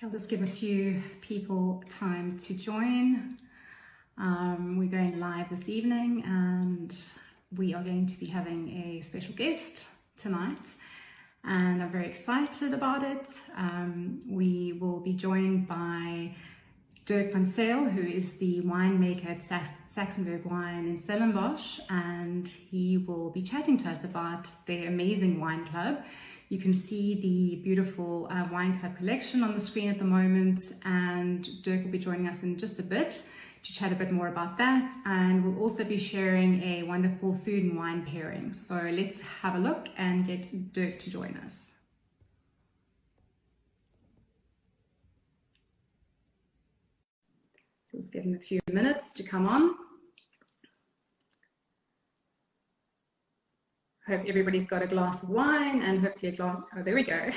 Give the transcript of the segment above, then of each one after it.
I'll just give a few people time to join. We're going live this evening and we are going to be having a special guest tonight and I'm very excited about it. We will be joined by Dirk van Zyl, who is the winemaker at Saxenburg Wine in Stellenbosch, and he will be chatting to us about their amazing wine club. You can see the beautiful wine club collection on the screen at the moment, and Dirk will be joining us in just a bit to chat a bit more about that, and we'll also be sharing a wonderful food and wine pairing. So let's have a look and get Dirk to join us. So let's give him a few minutes to come on. Hope everybody's got a glass of wine and hopefully a glass. Oh, there we go.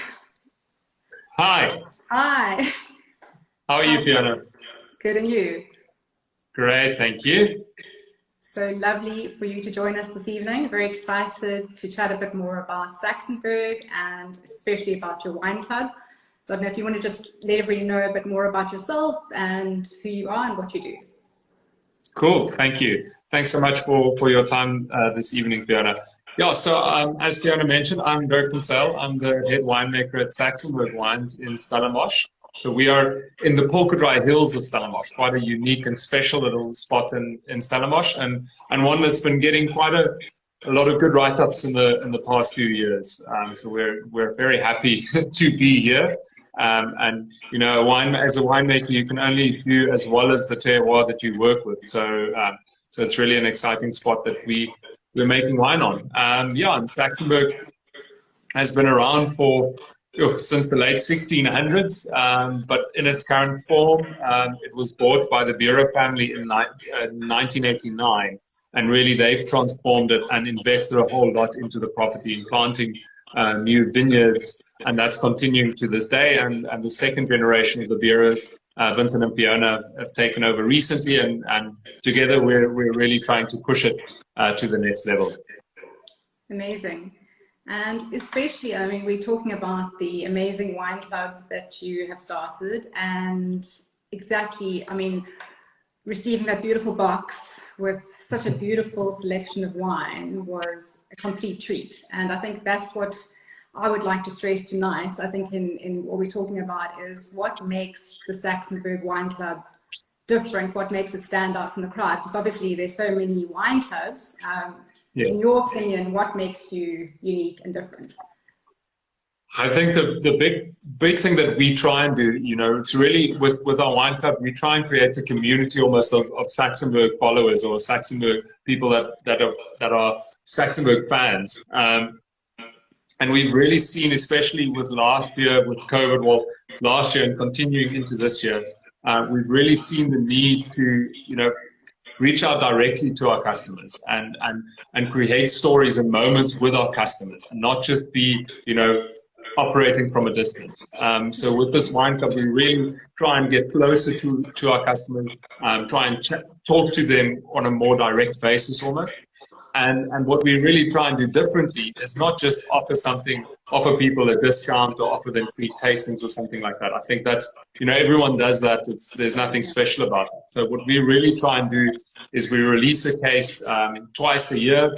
Hi. Hi. How are you, Fiona? Good, and you? Great, thank you. So lovely for you to join us this evening. Very excited to chat a bit more about Saxonburg and especially about your wine club. So I don't know if you want to just let everybody know a bit more about yourself and who you are and what you do. Cool, thank you. Thanks so much for your time this evening, Fiona. Yeah, so as Fiona mentioned, I'm Dirk van Zyl. I'm the head winemaker at Saxenburg Wines in Stellenbosch. So we are in the Polkadry Hills of Stellenbosch, quite a unique and special little spot in Stellenbosch, and one that's been getting quite a lot of good write-ups in the past few years. So we're very happy to be here. And you know, as a winemaker, you can only do as well as the terroir that you work with. So so it's really an exciting spot that we're making wine on. Yeah, and Saxonburg has been around since the late 1600s, but in its current form, it was bought by the Bureau family in 1989, and really they've transformed it and invested a whole lot into the property in planting new vineyards, and that's continuing to this day. And the second generation of the Bureaus, Vincent and Fiona, have taken over recently, and together we're really trying to push it to the next level. Amazing. And especially, I mean, we're talking about the amazing wine club that you have started, and exactly, I mean, receiving that beautiful box with such a beautiful selection of wine was a complete treat. And I think that's what I would like to stress tonight. I think in what we're talking about is what makes the Saxenburg Wine Club different, what makes it stand out from the crowd, because obviously there's so many wine clubs. Yes. In your opinion, what makes you unique and different? I think the big thing that we try and do, you know, it's really with our wine club, we try and create a community almost of Saxenburg followers or Saxenburg people that are Saxenburg fans. And we've really seen, especially with last year with COVID, well, last year and continuing into this year, we've really seen the need to, you know, reach out directly to our customers and create stories and moments with our customers, and not just be, you know, operating from a distance. So with this wine club, we really try and get closer to our customers, try and talk to them on a more direct basis almost. And what we really try and do differently is not just offer people a discount or offer them free tastings or something like that. I think that's, you know, everyone does that. There's nothing special about it. So what we really try and do is we release a case twice a year.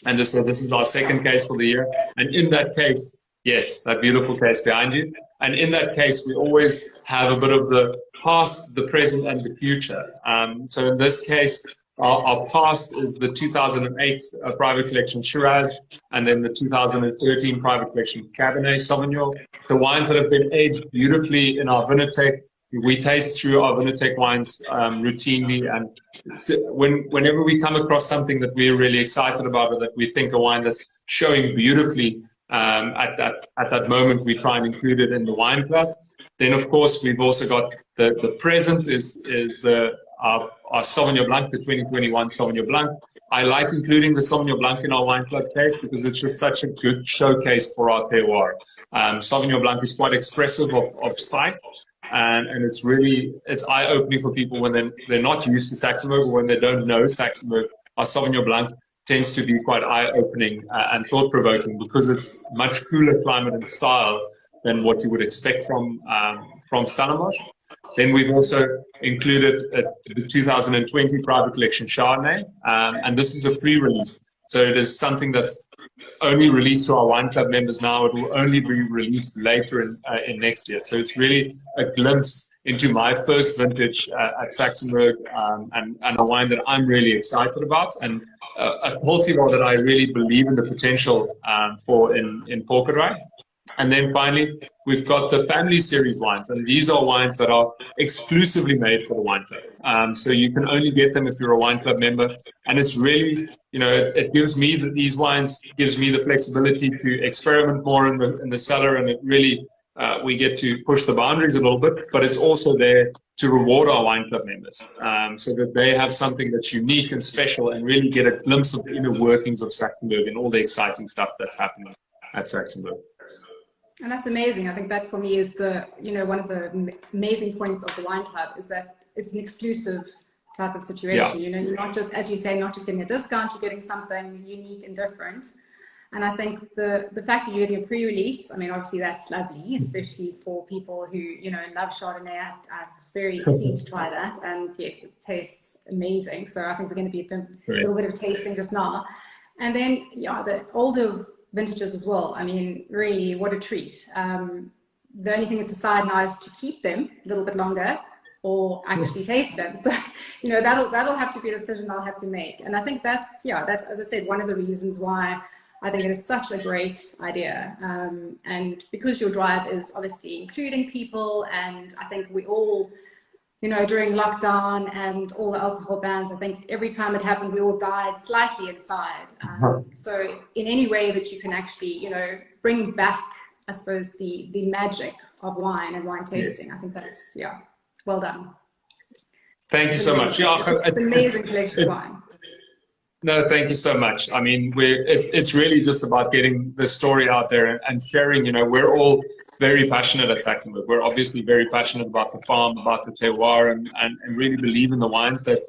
And so this is our second case for the year. And in that case, yes, that beautiful case behind you. And in that case, we always have a bit of the past, the present, and the future. So in this case, our past is the 2008 private collection Shiraz, and then the 2013 private collection Cabernet Sauvignon. So wines that have been aged beautifully in our Vinothèque. We taste through our Vinothèque wines routinely, and whenever we come across something that we're really excited about or that we think a wine that's showing beautifully at that moment, we try and include it in the wine club. Then, of course, we've also got the present is our Sauvignon Blanc, the 2021 Sauvignon Blanc. I like including the Sauvignon Blanc in our wine club case because it's just such a good showcase for our terroir. Sauvignon Blanc is quite expressive of sight, and it's eye-opening for people when they're not used to Saxonburg or when they don't know Saxonburg. Our Sauvignon Blanc tends to be quite eye-opening and thought-provoking because it's much cooler climate and style than what you would expect from Stellenbosch. Then we've also included the 2020 private collection Chardonnay, and this is a pre-release. So it is something that's only released to our wine club members now. It will only be released later in next year. So it's really a glimpse into my first vintage at Saxenburg, and a wine that I'm really excited about, and a cultivar that I really believe in the potential for in Porkeri. And then finally, we've got the family series wines, and these are wines that are exclusively made for the wine club. So you can only get them if you're a wine club member, and it's really, it gives me these wines gives me the flexibility to experiment more in the cellar, and it really we get to push the boundaries a little bit, but it's also there to reward our wine club members, so that they have something that's unique and special, and really get a glimpse of the inner workings of Saxonburg and all the exciting stuff that's happening at Saxonburg. And that's amazing. I think that for me is one of the amazing points of the wine club is that it's an exclusive type of situation. Yeah. You're not just, as you say, not just getting a discount, you're getting something unique and different. And I think the fact that you're getting a pre-release, I mean, obviously that's lovely, especially for people who, love Chardonnay. I was very keen to try that. And yes, it tastes amazing. So I think we're going to be doing a little bit of tasting just now. And then, the older vintages as well. I mean, really, what a treat. The only thing that's decided now is to keep them a little bit longer or actually taste them. So, that'll have to be a decision I'll have to make. And I think that's, as I said, one of the reasons why I think it is such a great idea. And because your drive is obviously including people, and I think we all, during lockdown and all the alcohol bans, I think every time it happened, we all died slightly inside. So in any way that you can actually, bring back, I suppose, the magic of wine and wine tasting, I think that's, well done. Thank you so much. Yeah, it's an amazing collection of wine. No, thank you so much. I mean, it's really just about getting the story out there and sharing. We're all very passionate at Saxonburg. We're obviously very passionate about the farm, about the terroir, and really believe in the wines that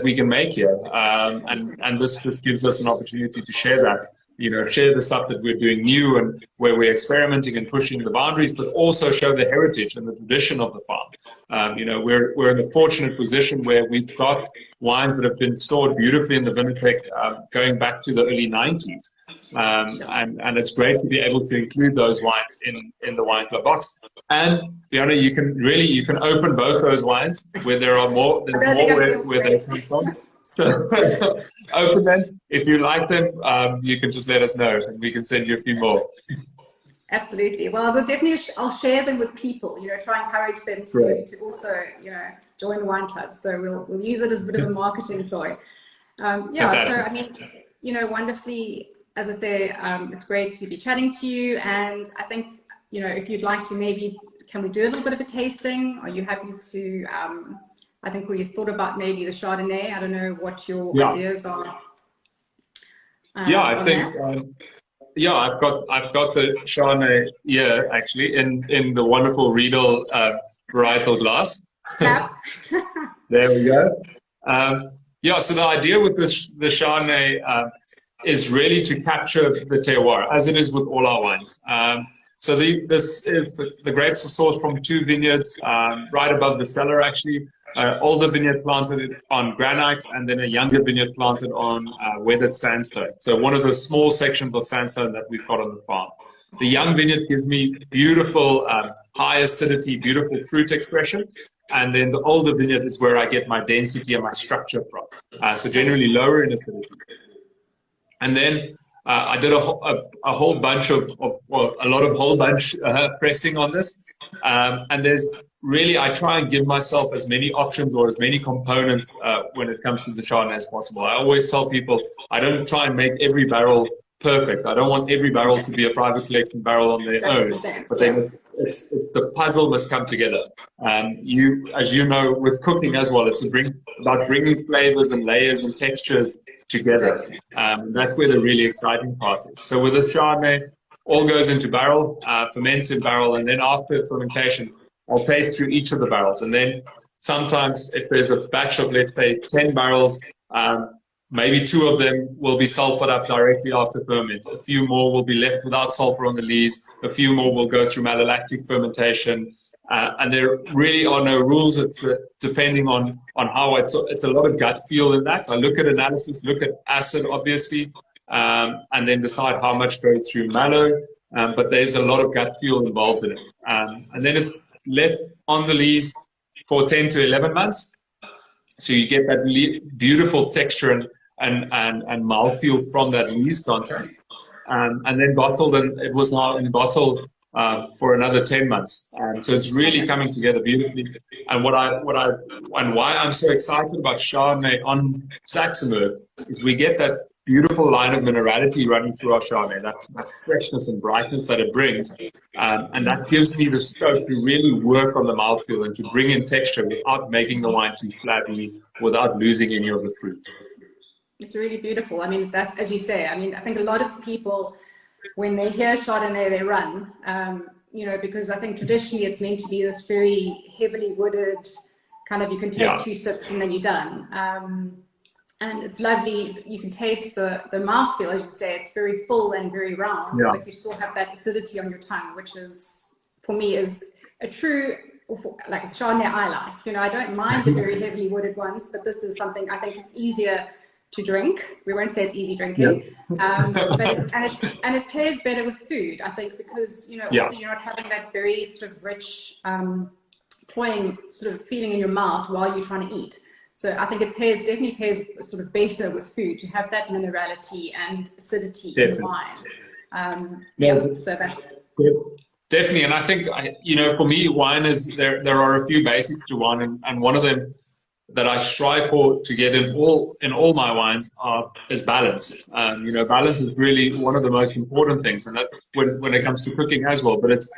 we can make here. And this just gives us an opportunity to share that. Share the stuff that we're doing new and where we're experimenting and pushing the boundaries, but also show the heritage and the tradition of the farm. We're in a fortunate position where we've got wines that have been stored beautifully in the Vinotech going back to the early 90s. And it's great to be able to include those wines in the wine club box. And Fiona, you can open both those wines where there's more where they come from. So open them. If you like them, you can just let us know and we can send you a few more. Absolutely. Well, I'll share them with people, try and encourage them to also, join the wine club. So we'll use it as a bit of a marketing ploy. So I mean, wonderfully, as I say, it's great to be chatting to you. And I think, if you'd like to, maybe, can we do a little bit of a tasting? Are you happy to, I think we thought about maybe the Chardonnay. I don't know what your ideas are. I think, I've got the Chardonnay here actually in the wonderful Riedel varietal glass. Yep. There we go. So the idea with the Chardonnay is really to capture the terroir, as it is with all our wines. So this is the grapes are sourced from two vineyards right above the cellar actually. Older vineyard planted on granite, and then a younger vineyard planted on weathered sandstone. So one of the small sections of sandstone that we've got on the farm. The young vineyard gives me beautiful high acidity, beautiful fruit expression. And then the older vineyard is where I get my density and my structure from. So generally lower in acidity. And then I did a whole bunch a lot of whole bunch pressing on this. And there's really, I try and give myself as many options or as many components when it comes to the Chardonnay as possible. I always tell people, I don't try and make every barrel perfect. I don't want every barrel to be a private collection barrel on their own, but then it's the puzzle must come together. As you know, with cooking as well, it's about bringing flavors and layers and textures together. That's where the really exciting part is. So with the Chardonnay, all goes into barrel, ferments in barrel, and then after fermentation, I'll taste through each of the barrels. And then sometimes if there's a batch of, let's say, 10 barrels, maybe 2 of them will be sulfured up directly after ferment. A few more will be left without sulfur on the lees. A few more will go through malolactic fermentation. And there really are no rules. It's depending on how it's a lot of gut feel in that. I look at analysis, look at acid, obviously, and then decide how much goes through mallow. But there's a lot of gut feel involved in it. And then it's left on the lees for 10 to 11 months. So you get that beautiful texture and mouthfeel from that lees contact. And then bottled, and it was now in bottle for another 10 months. So it's really coming together beautifully. And why I'm so excited about Chardonnay on Saxonburg is we get that beautiful line of minerality running through our Chardonnay, that freshness and brightness that it brings. And that gives me the scope to really work on the mouthfeel and to bring in texture without making the wine too flabby, without losing any of the fruit. It's really beautiful. I mean, that's, as you say, I mean, I think a lot of people, when they hear Chardonnay, they run, you know, because I think traditionally it's meant to be this very heavily wooded kind of, you can take 2 sips and then you're done. And it's lovely. You can taste the mouthfeel, as you say. It's very full and very round, but you still have that acidity on your tongue, which is, for me, is a true, like Chardonnay I like. You know, I don't mind the very heavily wooded ones, but this is something I think is easier to drink. We won't say it's easy drinking, but it pairs better with food, I think, because, you know, also you're not having that very sort of rich, cloying sort of feeling in your mouth while you're trying to eat. So I think it definitely pairs sort of better with food to have that minerality and acidity in the wine. So that. Definitely, and I think, you know, for me, wine is there are a few basics to wine, and one of them that I strive for to get in all my wines is balance. You know, balance is really one of the most important things, and that's when it comes to cooking as well. But it's,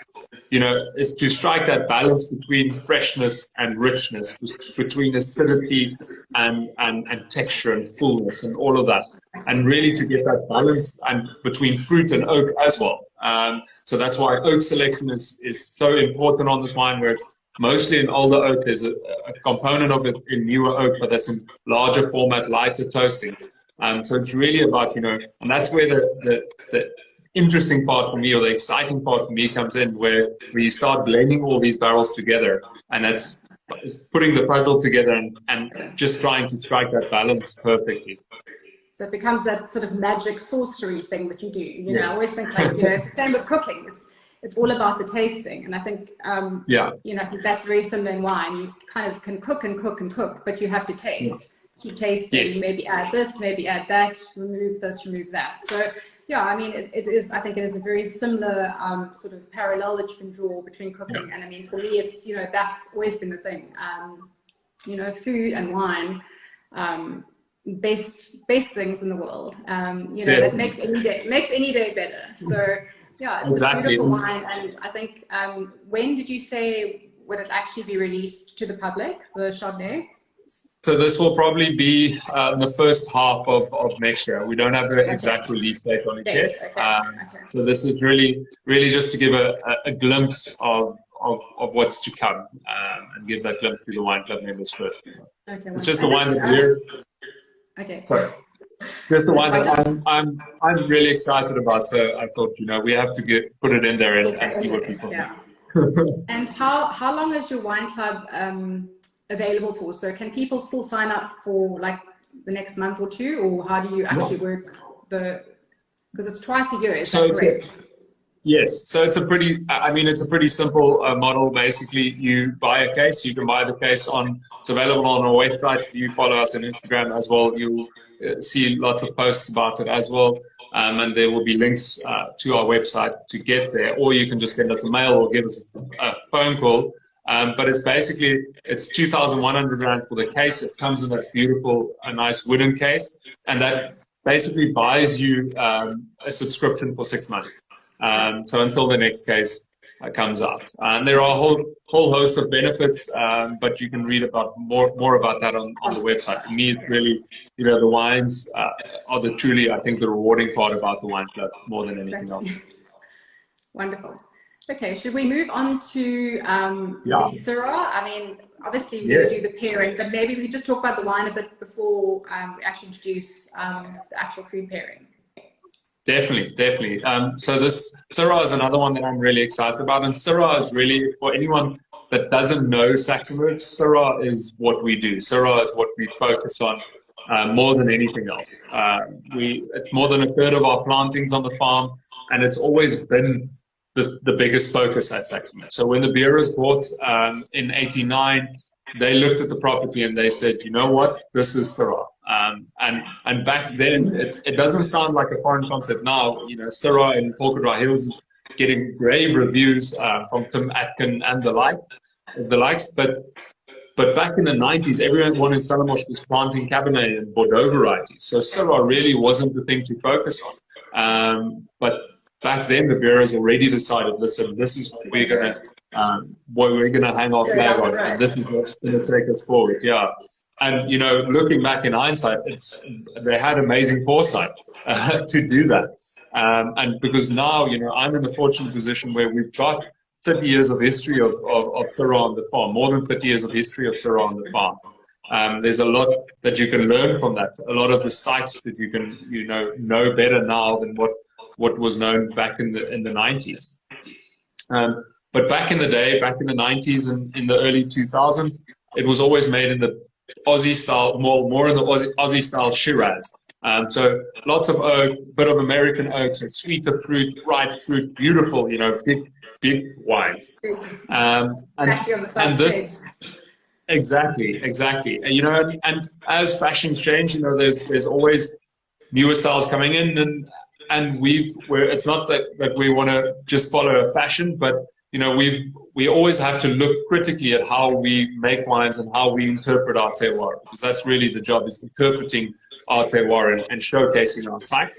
you know, it's to strike that balance between freshness and richness, between acidity and texture and fullness and all of that, and really to get that balance and between fruit and oak as well. So that's why oak selection is so important on this wine, where it's mostly in older oak. There's a component of it in newer oak, but that's in larger format, lighter toasting. So it's really about, you know, and that's where the interesting part for me, or the exciting part for me, comes in, where we start blending all these barrels together, and that's putting the puzzle together and just trying to strike that balance perfectly. So it becomes that sort of magic sorcery thing that you do. You know, I always think, like, you know, it's the same with cooking. It's all about the tasting, and I think you know, I think that's very similar in wine. You kind of can cook and cook and cook, but you have to taste. Keep tasting. Maybe add this, maybe add that. Remove this, remove that. So yeah, I mean, it is. I think it is a very similar sort of parallel that you can draw between cooking, and I mean, for me, it's, you know, that's always been the thing. You know, food and wine. Best things in the world, you know, that makes any day better. So yeah, it's a beautiful wine. And I think, when did you say would it actually be released to the public, the Chardonnay? So this will probably be in the first half of next year. We don't have the exact release date on it yet. So this is really just to give a glimpse of what's to come, and give that glimpse to the wine club members first. It's just the wine that we're sorry. Just the one that I'm really excited about. So I thought, you know, we have to put it in there and see what people think. And how long is your wine club available for? So can people still sign up for like the next month or two, or how do you actually work because it's twice a year, is that correct? Yes, so it's a pretty simple model. Basically, you buy a case. You can buy the case it's available on our website. If you follow us on Instagram as well, you'll see lots of posts about it as well. And there will be links to our website to get there, or you can just send us a mail or give us a phone call. But it's 2,100 Rand for the case. It comes in that beautiful, nice wooden case, and that basically buys you a subscription for 6 months. So until the next case comes out, and there are a whole host of benefits, but you can read about more about that on the website. For me, it's really, you know, the wines are I think the rewarding part about the wine club more than anything else. Wonderful. Okay, should we move on to Yeah. the Syrah? I mean, obviously we're Yes. going to do the pairing, but maybe we just talk about the wine a bit before we actually introduce the actual food pairing. Definitely, definitely. So this Syrah is another one that I'm really excited about, and Syrah is really, for anyone that doesn't know Saxonburg, Syrah is what we do. Syrah is what we focus on more than anything else. It's more than a third of our plantings on the farm, and it's always been the biggest focus at Saxonburg. So when the beer was bought in '89, they looked at the property and they said, you know what, this is Syrah. And back then, it doesn't sound like a foreign concept now. You know, Syrah in Polka Dry Hills is getting rave reviews from Tim Atkin and the likes. But back in the 90s, everyone in Stellenbosch was planting Cabernet and Bordeaux varieties. So Syrah really wasn't the thing to focus on. But back then, the bureaus already decided, listen, this is what we're gonna hang our flag on, and this is what's gonna take us forward. Yeah. And you know, looking back in hindsight, they had amazing foresight to do that. And because now, you know, I'm in the fortunate position where we've got 30 years of history of Syrah on the farm, more than 30 years of history of Syrah on the farm. There's a lot that you can learn from that. A lot of the sites that you can, you know better now than what was known back in the 90s. But back in the day, back in the 90s and in the early 2000s, it was always made in the Aussie style, more in the Aussie style Shiraz. So lots of oak, bit of American oaks, and sweeter fruit, ripe fruit, beautiful, you know, big wines. And this, exactly. And, you know, and as fashions change, you know, there's always newer styles coming in, and it's not that we want to just follow a fashion, but you know, we always have to look critically at how we make wines and how we interpret our terroir, because that's really the job, is interpreting our terroir and showcasing our site.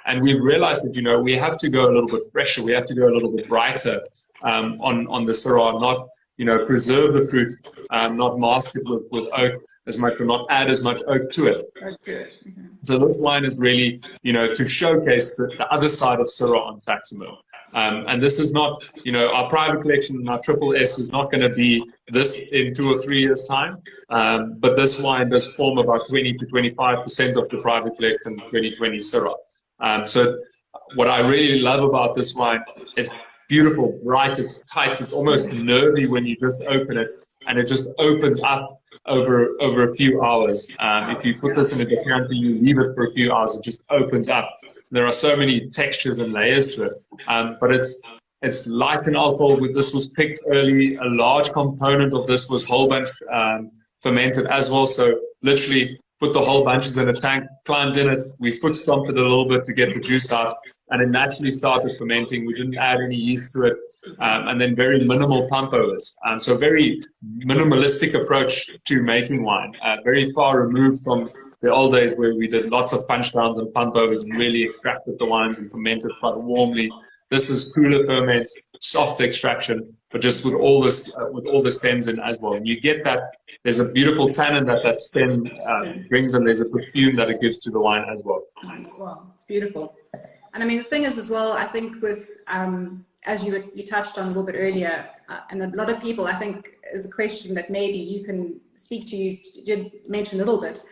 And we've realized that, you know, we have to go a little bit fresher, we have to go a little bit brighter on the Syrah, not, you know, preserve the fruit, not mask it with oak as much, or not add as much oak to it. Mm-hmm. So this wine is really, you know, to showcase the other side of Syrah on Saxonburg. And this is not, you know, our private collection and our Triple S is not going to be this in 2 or 3 years' time. But this wine does form about 20 to 25% of the private collection 2020 Syrah. So what I really love about this wine is beautiful, bright, it's tight, it's almost nervy when you just open it, and it just opens up over a few hours. If you put this in a decanter, you leave it for a few hours, it just opens up. There are so many textures and layers to it, but it's light in alcohol. This was picked early. A large component of this was whole bunch fermented as well. So literally put the whole bunches in a tank, climbed in it, we foot stomped it a little bit to get the juice out, and it naturally started fermenting. We didn't add any yeast to it, and then very minimal pump overs. So very minimalistic approach to making wine, very far removed from the old days where we did lots of punch downs and pump overs and really extracted the wines and fermented quite warmly. This is cooler ferments, soft extraction, but just with all the stems in as well. And you get that. There's a beautiful tannin that stem brings, and there's a perfume that it gives to the wine as well. It's beautiful. And I mean, the thing is as well, I think with, as you touched on a little bit earlier, and a lot of people, I think, is a question that maybe you can speak to. You did mention a little bit,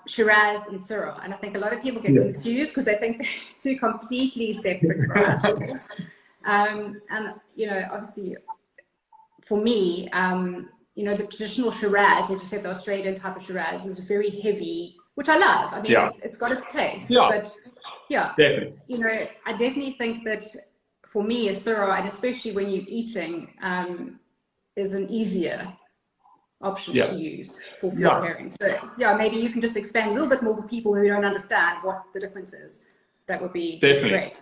Shiraz and Syrah. And I think a lot of people get confused because they think they're two completely separate varieties. And, you know, obviously, for me, you know, the traditional Shiraz, as you said, the Australian type of Shiraz is very heavy, which I love. I mean, it's got its place. Yeah. But yeah, definitely. You know, I definitely think that for me, a Syrah, and especially when you're eating, is an easier option to use for food pairing. So yeah, maybe you can just expand a little bit more for people who don't understand what the difference is. That would be great.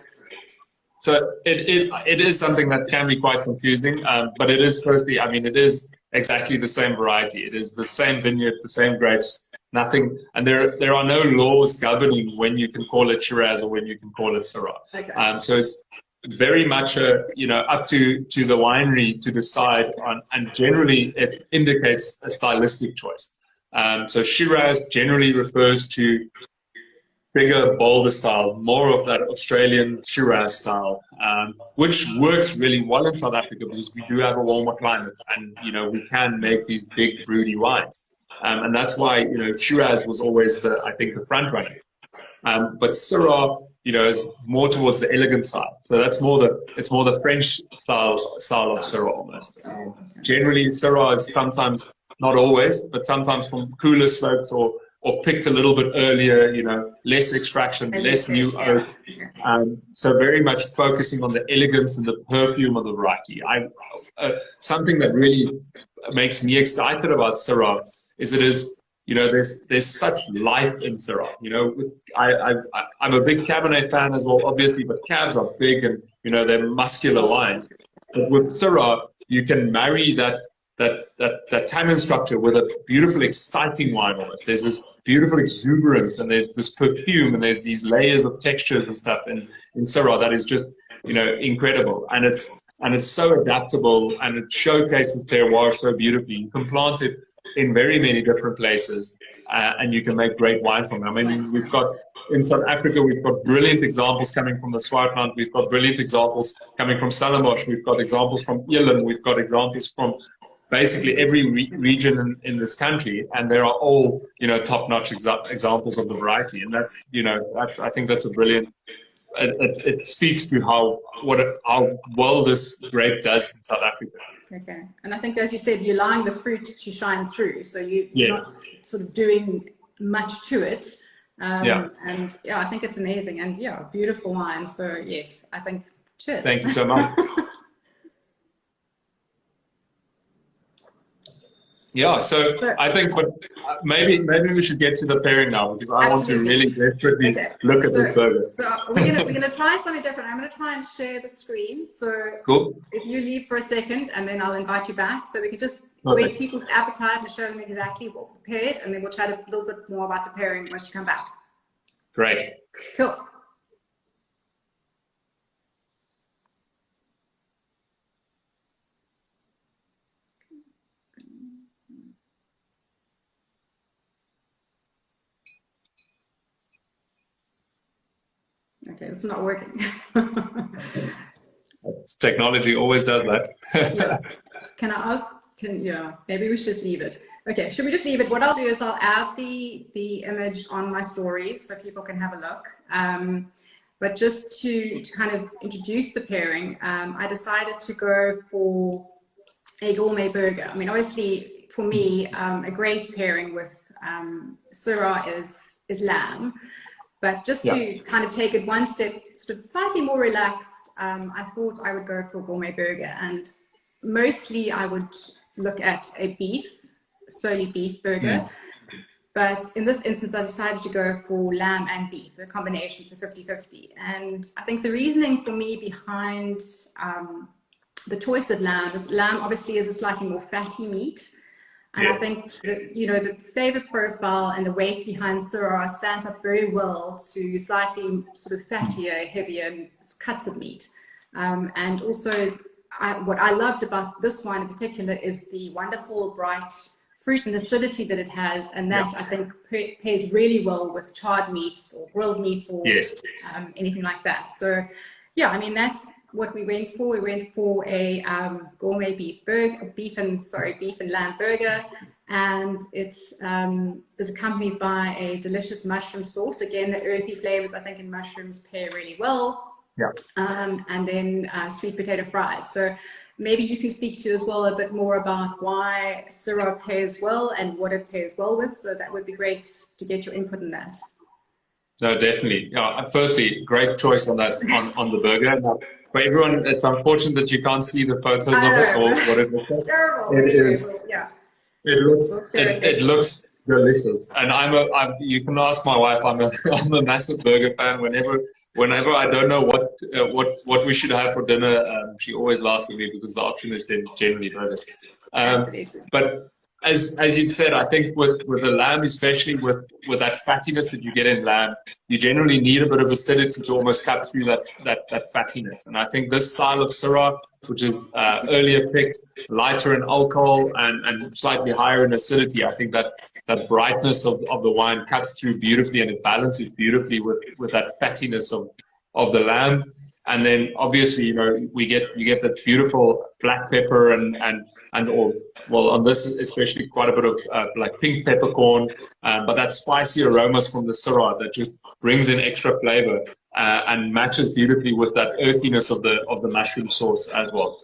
So it is something that can be quite confusing, but it is, firstly, I mean, it is exactly the same variety. It is the same vineyard, the same grapes, nothing, and there are no laws governing when you can call it Shiraz or when you can call it Syrah. Okay. So it's very much you know, up to the winery to decide on, and generally it indicates a stylistic choice. So Shiraz generally refers to bigger, bolder style, more of that Australian Shiraz style, which works really well in South Africa because we do have a warmer climate, and we can make these big broody wines, and that's why Shiraz was always I think the front runner. But Syrah, is more towards the elegant side. So that's more the French style of Syrah almost. Generally, Syrah is sometimes, not always, but sometimes from cooler slopes or picked a little bit earlier, less extraction, less new oak. So very much focusing on the elegance and the perfume of the variety. Something that really makes me excited about Syrah is there's such life in Syrah. I'm a big Cabernet fan as well, obviously, but Cabs are big and they're muscular wines. But with Syrah, you can marry that tannin structure with a beautiful, exciting wine almost. There's this beautiful exuberance, and there's this perfume, and there's these layers of textures and stuff in Syrah that is just incredible. And it's so adaptable, and it showcases terroir so beautifully. You can plant it in very many different places, and you can make great wine from it. I mean, we've got in South Africa, we've got brilliant examples coming from the Swartland. We've got brilliant examples coming from Stellenbosch. We've got examples from Eland. We've got examples from basically every region in this country, and there are all top-notch examples of the variety. And that's I think that's a brilliant. It speaks to how well this grape does in South Africa. Okay, and I think, as you said, you're allowing the fruit to shine through, so you're not sort of doing much to it. And I think it's amazing, and beautiful wine. So yes, I think cheers. Thank you so much. So I think, but maybe we should get to the pairing now, because I want to really desperately look at this burger. So we're gonna try something different. I'm gonna try and share the screen. So cool. If you leave for a second, and then I'll invite you back, so we can just whet people's appetite and show them exactly what we prepared, and then we'll chat a little bit more about the pairing once you come back. Great. Cool. Okay, it's not working. Technology always does that. Can I ask? Maybe we should just leave it. Okay, should we just leave it? What I'll do is I'll add the image on my stories so people can have a look. But just to kind of introduce the pairing, I decided to go for a gourmet burger. I mean, obviously for me, a great pairing with Syrah is lamb. But just to kind of take it one step, sort of slightly more relaxed, I thought I would go for a gourmet burger. And mostly I would look at a solely beef burger. But in this instance, I decided to go for lamb and beef, the combination, so 50-50. And I think the reasoning for me behind the choice of lamb is lamb obviously is a slightly more fatty meat. And I think that, the flavor profile and the weight behind Syrah stands up very well to slightly sort of fattier, heavier cuts of meat. And also, what I loved about this wine in particular is the wonderful, bright fruit and acidity that it has. And that, I think, pairs really well with charred meats or grilled meats or anything like that. So, I mean, that's what we went for. We went for a gourmet beef and lamb burger, and it is accompanied by a delicious mushroom sauce. Again, the earthy flavors I think in mushrooms pair really well. And then sweet potato fries. So maybe you can speak to as well a bit more about why Syrah pairs well and what it pairs well with. So that would be great to get your input on that. No, definitely. Firstly, great choice on that on the burger. Now, for everyone, it's unfortunate that you can't see the photos of it or what it looks like. It looks delicious, and you can ask my wife. I'm a massive burger fan. Whenever I don't know what we should have for dinner, she always laughs at me because the option is generally burgers. But as you've said, I think with the lamb, especially with that fattiness that you get in lamb, you generally need a bit of acidity to almost cut through that fattiness. And I think this style of Syrah, which is earlier picked, lighter in alcohol and slightly higher in acidity, I think that brightness of the wine cuts through beautifully, and it balances beautifully with that fattiness of the lamb. And then obviously, you get that beautiful black pepper and well, on this especially quite a bit of like pink peppercorn, but that spicy aromas from the Syrah that just brings in extra flavor and matches beautifully with that earthiness of the mushroom sauce as well.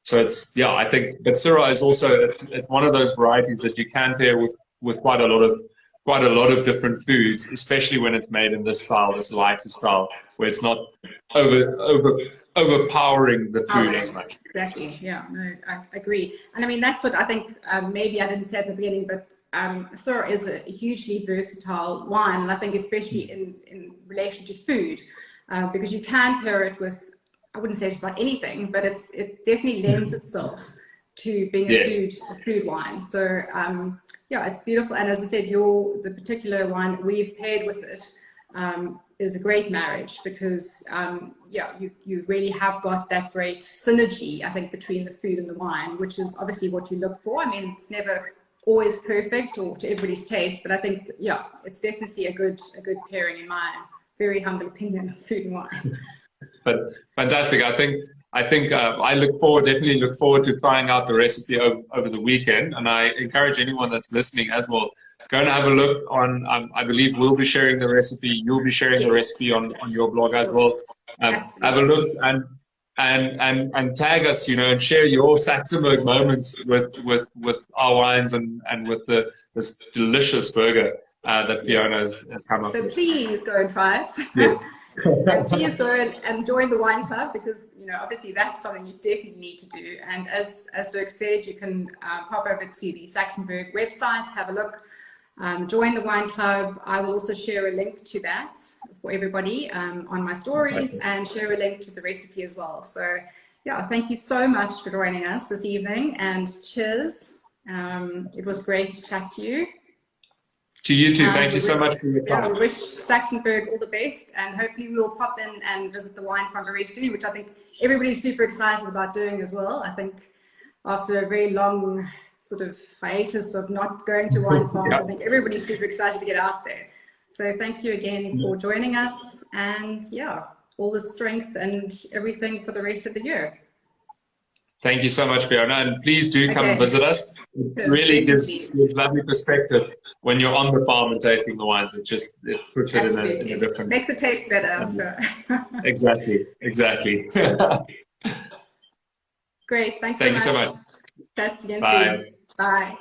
So I think that Syrah is also it's one of those varieties that you can pair with quite a lot of different foods, especially when it's made in this style, this lighter style, where it's not overpowering the food as much. Exactly. Yeah. No, I agree. And I mean, that's what I think. Maybe I didn't say at the beginning, but Syrah is a hugely versatile wine, and I think especially in relation to food, because you can pair it with, I wouldn't say just about anything, but it definitely lends itself to being a food wine. So yeah, it's beautiful. And as I said, the particular wine we've paired with it is a great marriage, because you really have got that great synergy, I think, between the food and the wine, which is obviously what you look for. I mean, it's never always perfect or to everybody's taste, but I think it's definitely a good pairing in my very humble opinion of food and wine. But fantastic. I think I definitely look forward to trying out the recipe over the weekend, and I encourage anyone that's listening as well, go and have a look on. I believe we'll be sharing the recipe. You'll be sharing the recipe on your blog as well. Have a look and tag us, and share your Saxenburg moments with our wines and with this delicious burger that Fiona has come up with. So please go and try it. Yeah. And please go and join the wine club, because obviously that's something you definitely need to do. And as Dirk said, you can pop over to the Saxonburg website, have a look, join the wine club. I will also share a link to that for everybody on my stories, and share a link to the recipe as well. So yeah, thank you so much for joining us this evening, and cheers. It was great to chat to you. To you too. Thank you so much for your time. I wish Saxonburg all the best, and hopefully we will pop in and visit the wine farm very soon, which I think everybody's super excited about doing as well. I think after a very long sort of hiatus of not going to wine farms, I think everybody's super excited to get out there. So thank you again for joining us, and all the strength and everything for the rest of the year. Thank you so much, Fiona, and please do come and visit us. It really gives lovely perspective when you're on the farm and tasting the wines. It puts it in a different... Makes it taste better, I'm sure. Exactly. Great, thanks Thank so much. You so much. That's again Bye. soon. Bye.